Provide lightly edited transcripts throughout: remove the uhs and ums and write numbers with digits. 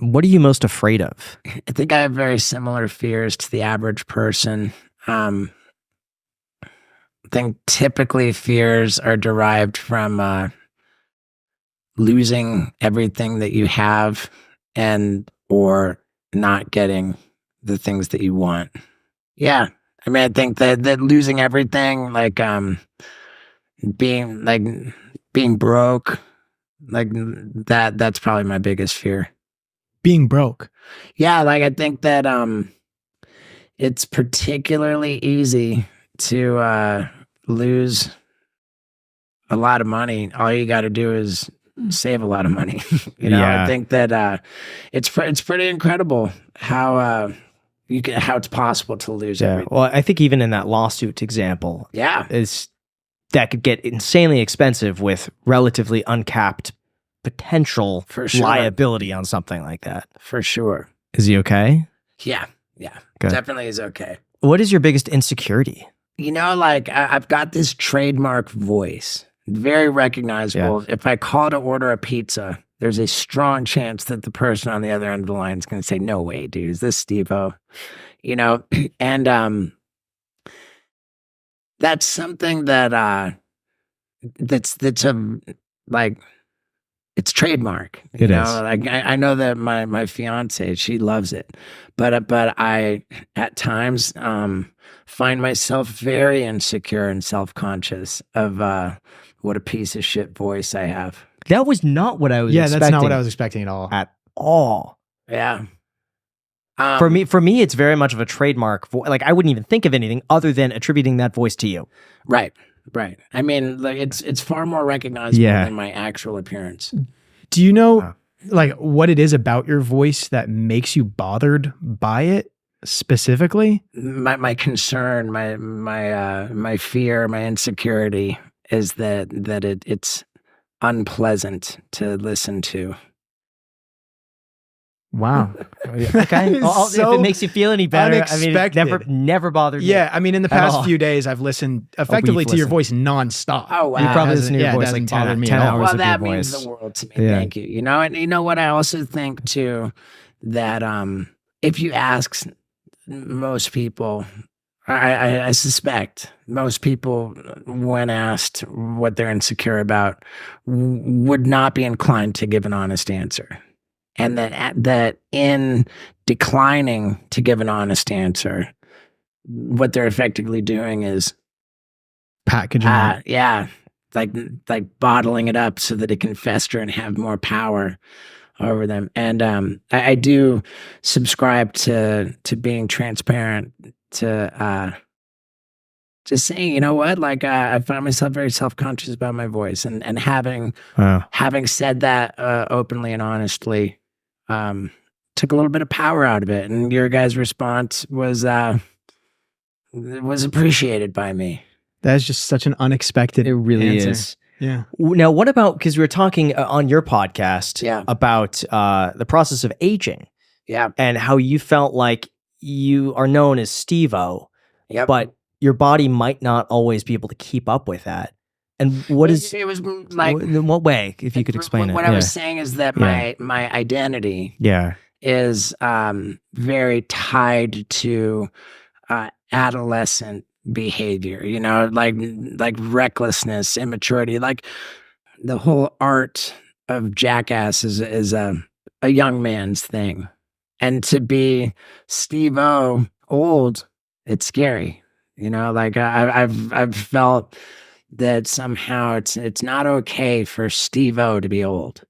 What are you most afraid of? I think I have very similar fears to the average person. I think typically fears are derived from losing everything that you have and or not getting the things that you want. Yeah. I mean, I think that losing everything, being like being broke, like that's probably my biggest fear. Being broke. Yeah, like I think that it's particularly easy to lose a lot of money. All you got to do is save a lot of money. I think that it's pretty incredible how how it's possible to lose everything. Well, I think even in that lawsuit example, that could get insanely expensive with relatively uncapped potential liability on something like that. For sure. Is he okay? Yeah. Good. Definitely is okay. What is your biggest insecurity? I've got this trademark voice, very recognizable. If I call to order a pizza, there's a strong chance that the person on the other end of the line is going to say, "No way, dude, is this Steve-O?" And that's something that that's it's trademark. It is. I know that my fiance, she loves it, but I at times find myself very insecure and self-conscious of what a piece of shit voice I have. That was not what I was expecting. Yeah, that's not what I was expecting at all. At all. Yeah. For me, it's very much of a trademark. Like I wouldn't even think of anything other than attributing that voice to you. Right. I mean, like it's far more recognizable than my actual appearance. Do you know like what it is about your voice that makes you bothered by it specifically? My concern, my fear, my insecurity is that it's unpleasant to listen to. Wow. Okay. If it makes you feel any better, unexpected. I mean, never bothered me. Yeah, I mean, in the past few days, I've listened effectively to your voice nonstop. Oh, wow. You probably listen to your voice like 10 hours well, of that your means voice. the world to me. Thank you. And you know what I also think too, that if you ask most people, I suspect most people, when asked what they're insecure about, would not be inclined to give an honest answer. And that in declining to give an honest answer, what they're effectively doing is packaging it. Yeah, like bottling it up so that it can fester and have more power over them. And I do subscribe to being transparent, to just saying, you know what, like I find myself very self-conscious about my voice, and having said that openly and honestly, took a little bit of power out of it. And your guys' response was appreciated by me. That is just such an unexpected It really answer. is. Yeah. Now, what about, because we were talking on your podcast about the process of aging. Yeah. And how you felt like you are known as Steve-O, but your body might not always be able to keep up with that. And what is it was like, in what way, if you could explain it? What I was saying is that my identity is very tied to adolescent behavior, like recklessness, immaturity. Like the whole art of jackass is a young man's thing. And to be Steve-O old, it's scary. Like I've felt that somehow it's not okay for Steve-O to be old.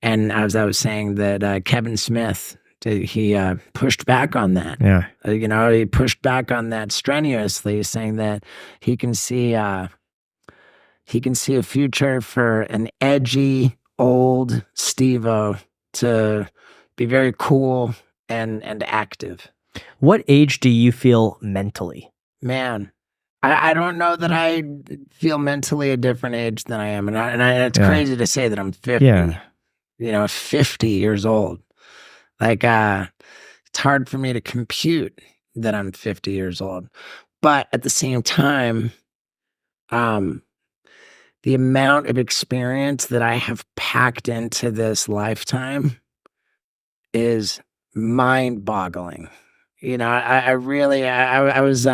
And as I was saying, that Kevin Smith, he pushed back on that. Yeah. He pushed back on that strenuously, saying that he can see a future for an edgy old Steve-O to be very cool and active. What age do you feel mentally? Man, I don't know that I feel mentally a different age than I am. And it's crazy to say that I'm 50, 50 years old. Like, it's hard for me to compute that I'm 50 years old. But at the same time, the amount of experience that I have packed into this lifetime is mind-boggling. You know, I really, I was,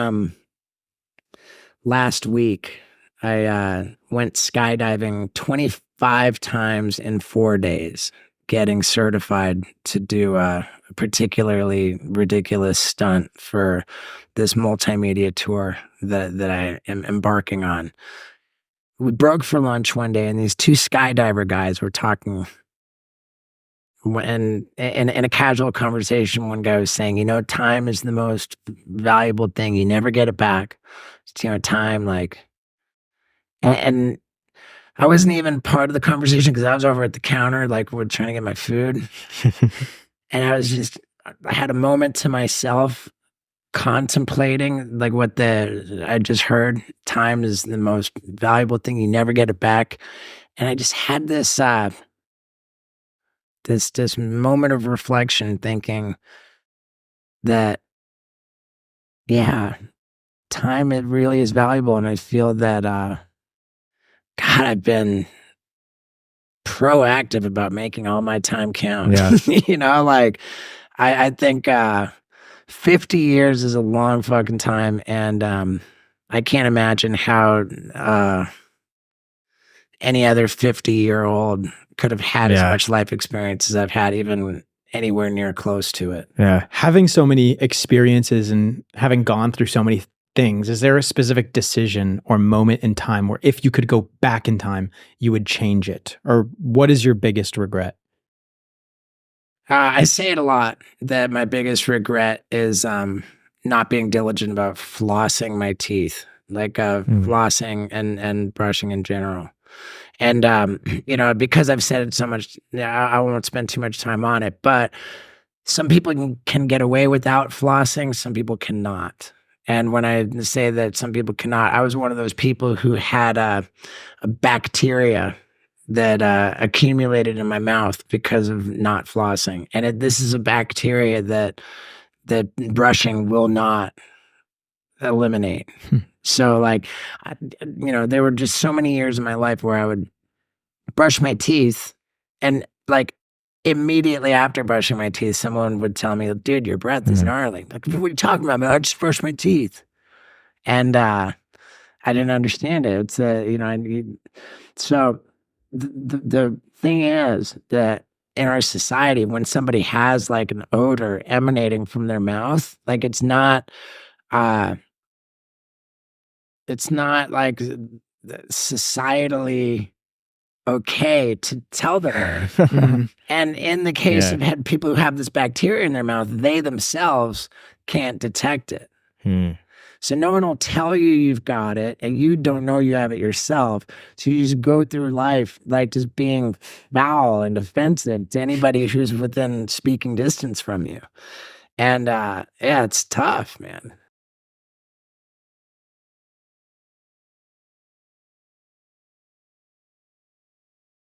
last week, I went skydiving 25 times in 4 days, getting certified to do a particularly ridiculous stunt for this multimedia tour that I am embarking on. We broke for lunch one day, and these two skydiver guys were talking. When in a casual conversation, one guy was saying, you know, time is the most valuable thing. You never get it back. You know, time, like, and I wasn't even part of the conversation because I was over at the counter, like, we're trying to get my food. And I had a moment to myself contemplating, like, I just heard, time is the most valuable thing. You never get it back. And I just had this, this moment of reflection, thinking that, yeah, time, it really is valuable. And I feel that, God, I've been proactive about making all my time count. Yeah. You know, like, I think 50 years is a long fucking time. And I can't imagine how any other 50-year-old could have had as much life experience as I've had, even anywhere near close to it. Yeah. Having so many experiences and having gone through so many things, is there a specific decision or moment in time where if you could go back in time, you would change it? Or what is your biggest regret? I say it a lot that my biggest regret is not being diligent about flossing my teeth, like flossing and brushing in general. And, you know, because I've said it so much, I won't spend too much time on it, but some people can get away without flossing. Some people cannot. And when I say that some people cannot, I was one of those people who had a bacteria that accumulated in my mouth because of not flossing. And this is a bacteria that brushing will not eliminate. So, like, you know, there were just so many years in my life where I would brush my teeth, and, like, immediately after brushing my teeth, someone would tell me, dude, your breath is gnarly. Like, what are you talking about, man? I just brushed my teeth. And I didn't understand it. It's, you know, so the thing is that in our society, when somebody has, like, an odor emanating from their mouth, like, it's not like societally okay to tell them. And in the case of people who have this bacteria in their mouth, they themselves can't detect it. So no one will tell you you've got it, and you don't know you have it yourself. So you just go through life like just being foul and offensive to anybody who's within speaking distance from you. And yeah, it's tough, man.